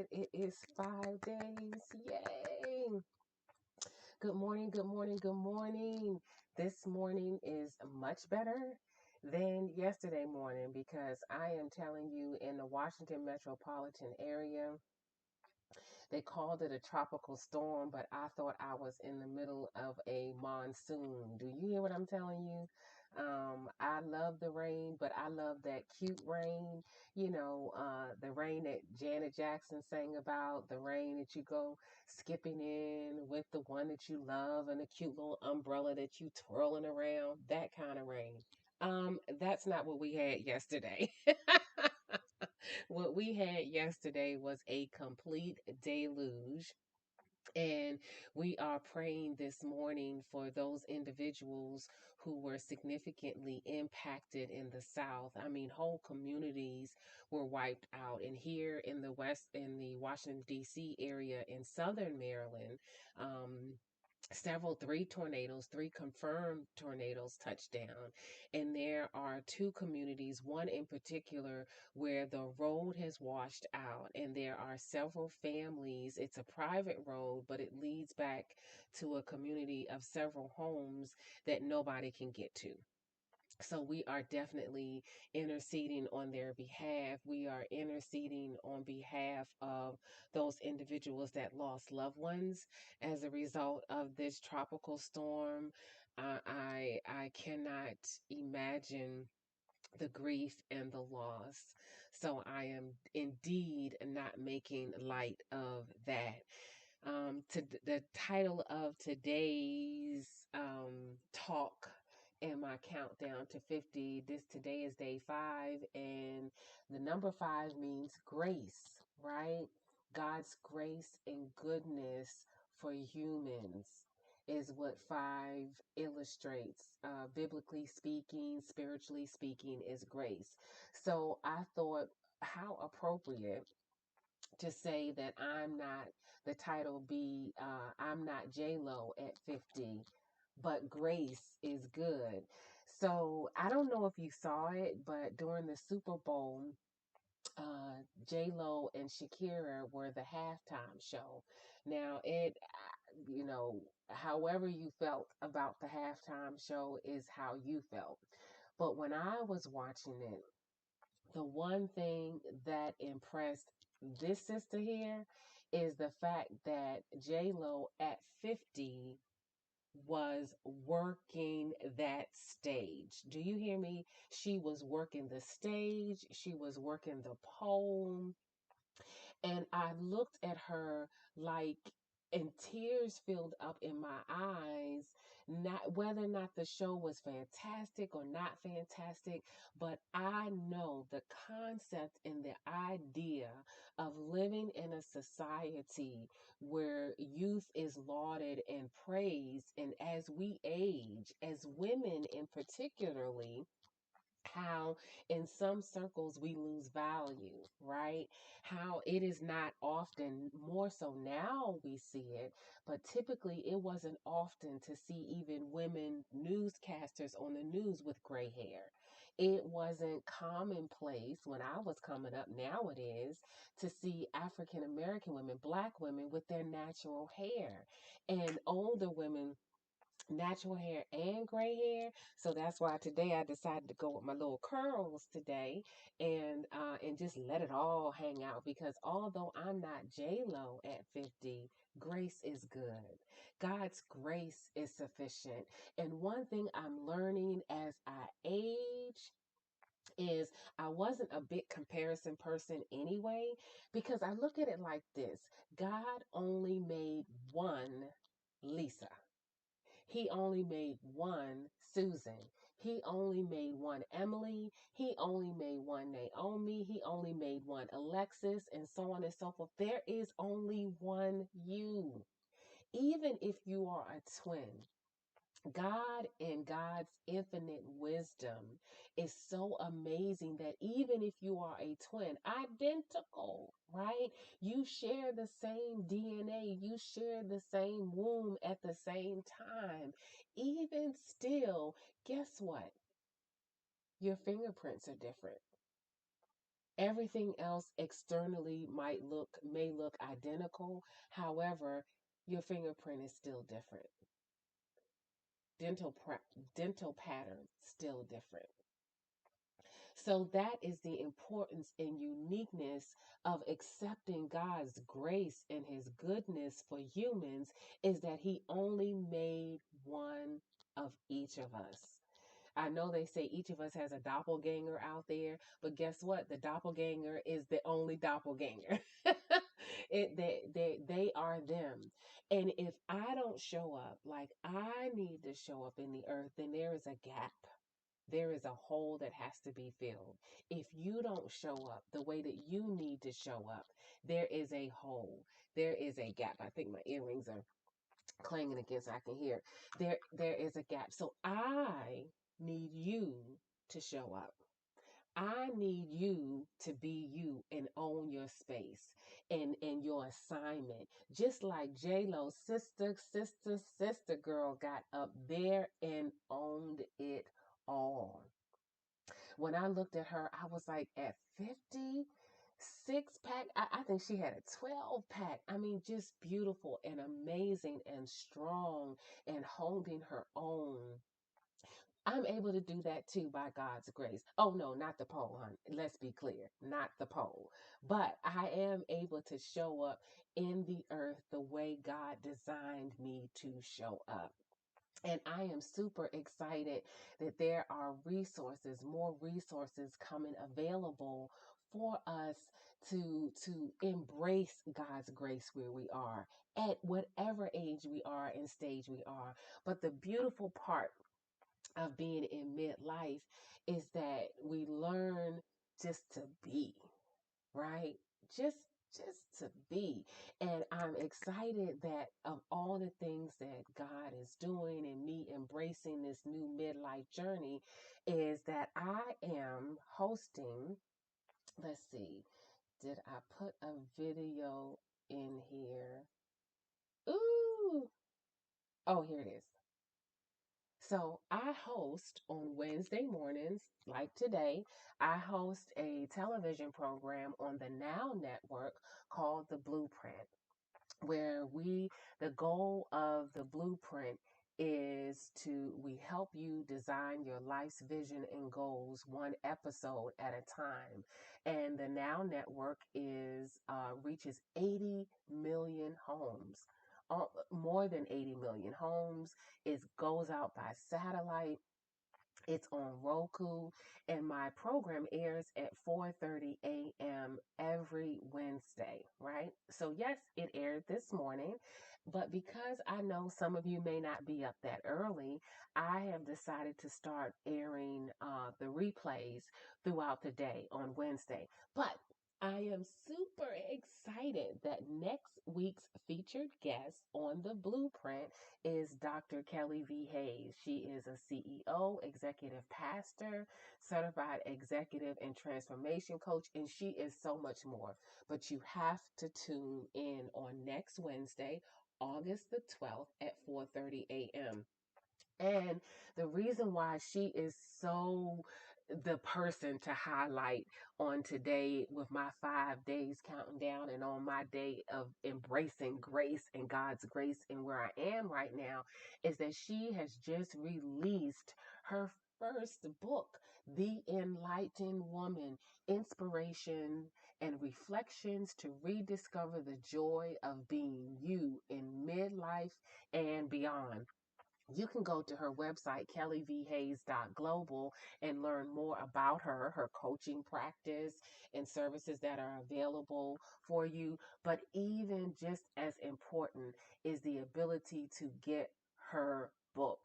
it. It is 5 days. Yay. Good morning, good morning, good morning. This morning is much better than yesterday morning because I am telling you, in the Washington metropolitan area, they called it a tropical storm, but I thought I was in the middle of a monsoon. Do you hear what I'm telling you? I love the rain, but I love that cute rain. The rain that Janet Jackson sang about, the rain that you go skipping in with the one that you love and a cute little umbrella that you twirling around, that kind of rain. That's not what we had yesterday. What we had yesterday was a complete deluge. And we are praying this morning for those individuals who were significantly impacted in the South. I mean, whole communities were wiped out. And here in the West, in the Washington, D.C. area in Southern Maryland, three tornadoes, three confirmed tornadoes touched down. And there are two communities, one in particular where the road has washed out, and there are several families. It's a private road, but it leads back to a community of several homes that nobody can get to. So we are definitely interceding on their behalf. We are interceding on behalf of those individuals that lost loved ones as a result of this tropical storm. I cannot imagine the grief and the loss. So I am indeed not making light of that. The title of today's talk and my countdown to 50. Today is day 5, and the number 5 means grace, right? God's grace and goodness for humans is what 5 illustrates. Biblically speaking, spiritually speaking, is grace. So I thought, how appropriate to say that I'm not, the title be, I'm not J-Lo at 50, but grace is good. So I don't know if you saw it, but during the Super Bowl, J-Lo and Shakira were the halftime show. Now, however you felt about the halftime show is how you felt. But when I was watching it, the one thing that impressed this sister here is the fact that J Lo at 50 was working that stage. Do you hear me? She was working the stage, she was working the pole, and I looked at her like, and tears filled up in my eyes, not whether or not the show was fantastic or not fantastic, but I know the concept and the idea of living in a society where youth is lauded and praised. And as we age, as women in particularly, how in some circles we lose value, right? How it is not often, more so now we see it, but typically it wasn't often to see even women newscasters on the news with gray hair. It wasn't commonplace when I was coming up, now it is, to see African American women, Black women with their natural hair, and older women natural hair and gray hair. So that's why today I decided to go with my little curls today, and just let it all hang out, because although I'm not J Lo at 50, grace is good. God's grace is sufficient. And one thing I'm learning as I age is I wasn't a big comparison person anyway, because I look at it like this: God only made one Lisa. He only made one Susan. He only made one Emily. He only made one Naomi. He only made one Alexis, and so on and so forth. There is only one you. Even if you are a twin, God and God's infinite wisdom is so amazing that even if you are a twin, identical, right? You share the same DNA, you share the same womb at the same time. Even still, guess what? Your fingerprints are different. Everything else externally may look identical. However, your fingerprint is still different. Dental dental pattern still different. So that is the importance and uniqueness of accepting God's grace and his goodness for humans, is that he only made one of each of us. I know they say each of us has a doppelganger out there, but guess what? The doppelganger is the only doppelganger. They are them. And if I don't show up like I need to show up in the earth, then there is a gap. There is a hole that has to be filled. If you don't show up the way that you need to show up, there is a hole. There is a gap. I think my earrings are clanging again so I can hear. There is a gap. So I need you to show up. I need you to be you and own your space and your assignment. Just like J-Lo, sister girl got up there and owned it all. When I looked at her, I was like, at 50, six pack, I think she had a 12 pack. I mean, just beautiful and amazing and strong and holding her own. I'm able to do that too by God's grace. Oh no, not the pole, hon. Let's be clear, not the pole. But I am able to show up in the earth the way God designed me to show up. And I am super excited that there are resources, more resources coming available for us to embrace God's grace where we are, at whatever age we are and stage we are. But the beautiful part of being in midlife is that we learn just to be, right? Just just to be. And I'm excited that of all the things that God is doing and me embracing this new midlife journey, is that I am hosting, let's see, did I put a video in here? Ooh. Oh, here it is. So I host on Wednesday mornings, like today, I host a television program on the Now Network called The Blueprint, where the goal of The Blueprint is we help you design your life's vision and goals one episode at a time. And the Now Network reaches 80 million homes. More than 80 million homes. It goes out by satellite. It's on Roku, and my program airs at 4:30 a.m. every Wednesday, right? So yes, it aired this morning, but because I know some of you may not be up that early, I have decided to start airing the replays throughout the day on Wednesday. But I am super excited that next week's featured guest on the Blueprint is Dr. Kelly V. Hayes. She is a CEO, executive pastor, certified executive and transformation coach, and she is so much more. But you have to tune in on next Wednesday, August the 12th at 4:30 a.m. And the reason why she is so the person to highlight on today, with my 5 days counting down and on my day of embracing grace and God's grace and where I am right now, is that she has just released her first book, The Enlightened Woman: Inspiration and Reflections to Rediscover the Joy of Being You in Midlife and Beyond. You can go to her website, kellyvhayes.global, and learn more about her coaching practice, and services that are available for you. But even just as important is the ability to get her book.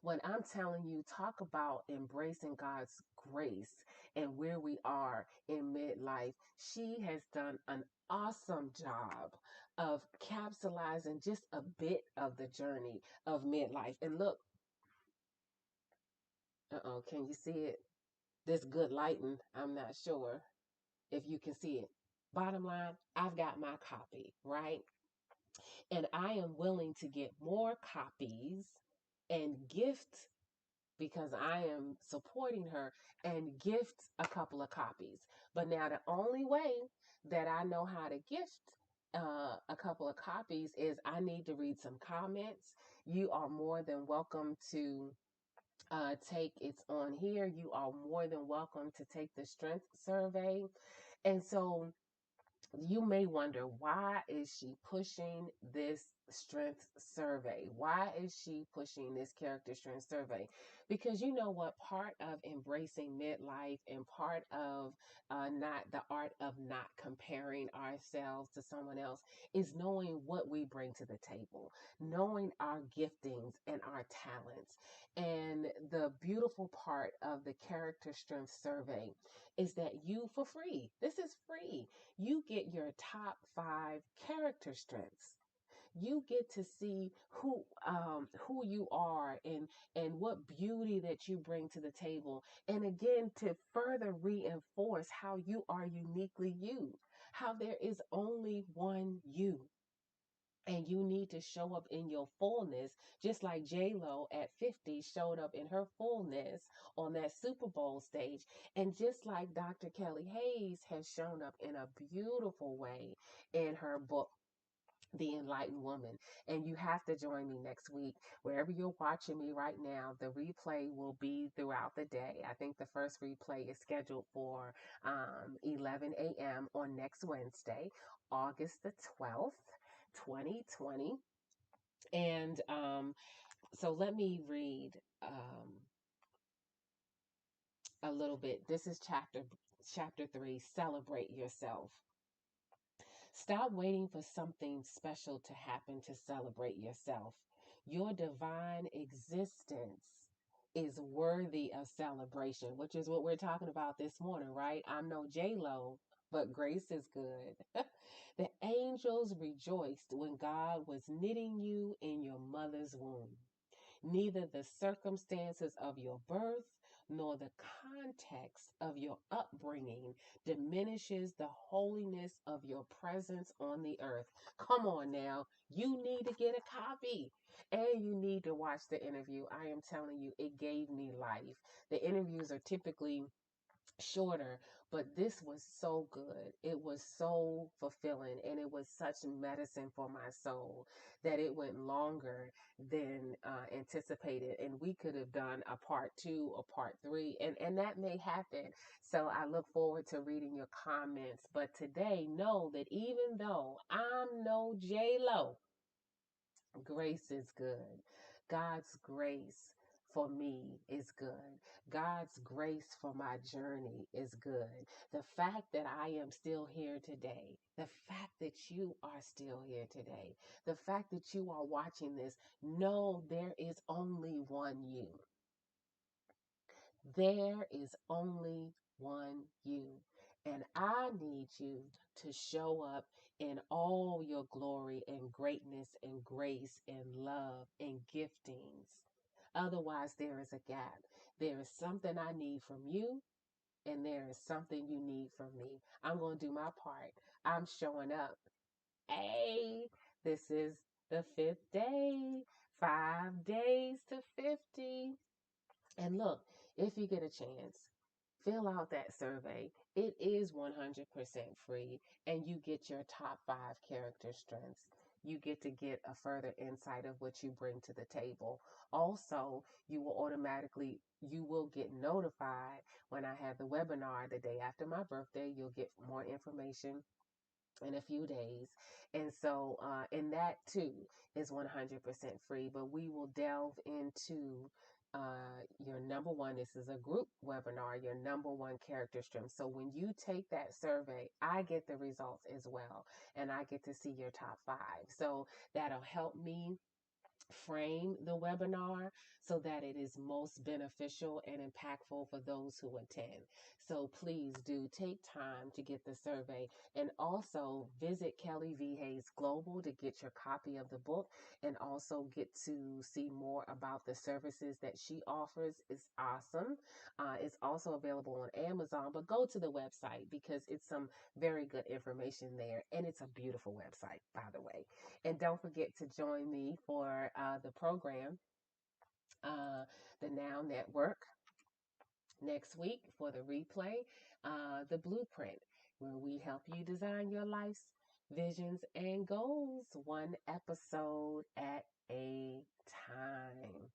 When I'm telling you, talk about embracing God's grace and where we are in midlife, she has done an awesome job of capsulizing just a bit of the journey of midlife. And look, can you see it? This good lighting, I'm not sure if you can see it. Bottom line, I've got my copy, right? And I am willing to get more copies and gift because I am supporting her, and gift a couple of copies. But now the only way that I know how to gift a couple of copies is I need to read some comments. You are more than welcome to take it's on here. You are more than welcome to take the strength survey. And so you may wonder, why is she pushing this strength survey? Why is she pushing this character strength survey? Because you know what? Part of embracing midlife and part of not the art of not comparing ourselves to someone else is knowing what we bring to the table, knowing our giftings and our talents. And the beautiful part of the character strength survey is that you, for free, this is free, you get your top 5 character strengths. You get to see who you are, and what beauty that you bring to the table, and again to further reinforce how you are uniquely you, how there is only one you, and you need to show up in your fullness, just like J Lo at 50 showed up in her fullness on that Super Bowl stage, and just like Dr. Kelly Hayes has shown up in a beautiful way in her book, The Enlightened Woman. And you have to join me next week. Wherever you're watching me right now, the replay will be throughout the day. I think the first replay is scheduled for 11 a.m. on next Wednesday, August the 12th. 2020. And so let me read a little bit. This is chapter 3, Celebrate Yourself. Stop waiting for something special to happen to celebrate yourself. Your divine existence is worthy of celebration, which is what we're talking about this morning, right? I'm no J Lo, but grace is good. The angels rejoiced when God was knitting you in your mother's womb. Neither the circumstances of your birth nor the context of your upbringing diminishes the holiness of your presence on the earth. Come on now. You need to get a copy, and you need to watch the interview. I am telling you, it gave me life. The interviews are typically shorter, but this was so good. It was so fulfilling, and it was such medicine for my soul that it went longer than anticipated. And we could have done a part 2 or part 3, and that may happen. So I look forward to reading your comments. But today, know that even though I'm no J Lo, grace is good. God's grace for me is good. God's grace for my journey is good. The fact that I am still here today, the fact that you are still here today, the fact that you are watching this, know there is only one you. There is only one you. And I need you to show up in all your glory and greatness and grace and love and giftings. Otherwise, there is a gap. There is something I need from you, and there is something you need from me. I'm going to do my part. I'm showing up. Hey, this is the 5th day, 5 days to 50. And look, if you get a chance, fill out that survey. It is 100% free, and you get your top 5 character strengths. You get a further insight of what you bring to the table. Also, you will get notified when I have the webinar the day after my birthday. You'll get more information in a few days. And so, and that too is 100% free, but we will delve into your number one. This is a group webinar, your number one character strength. So when you take that survey, I get the results as well, and I get to see your top 5. So that'll help me frame the webinar so that it is most beneficial and impactful for those who attend. So please do take time to get the survey, and also visit Kelly V. Hayes Global to get your copy of the book, and also get to see more about the services that she offers. It's awesome. It's also available on Amazon, but go to the website because it's some very good information there, and it's a beautiful website, by the way. And don't forget to join me for the program the Now Network next week for the replay, the blueprint, where we help you design your life's visions and goals one episode at a time.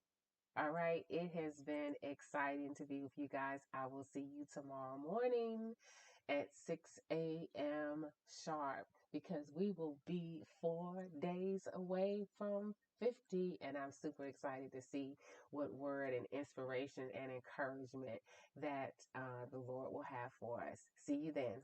All right, it has been exciting to be with you guys. I will see you tomorrow morning at 6 a.m. sharp, because we will be 4 days away from 50, and I'm super excited to see what word and inspiration and encouragement that the Lord will have for us. See you then.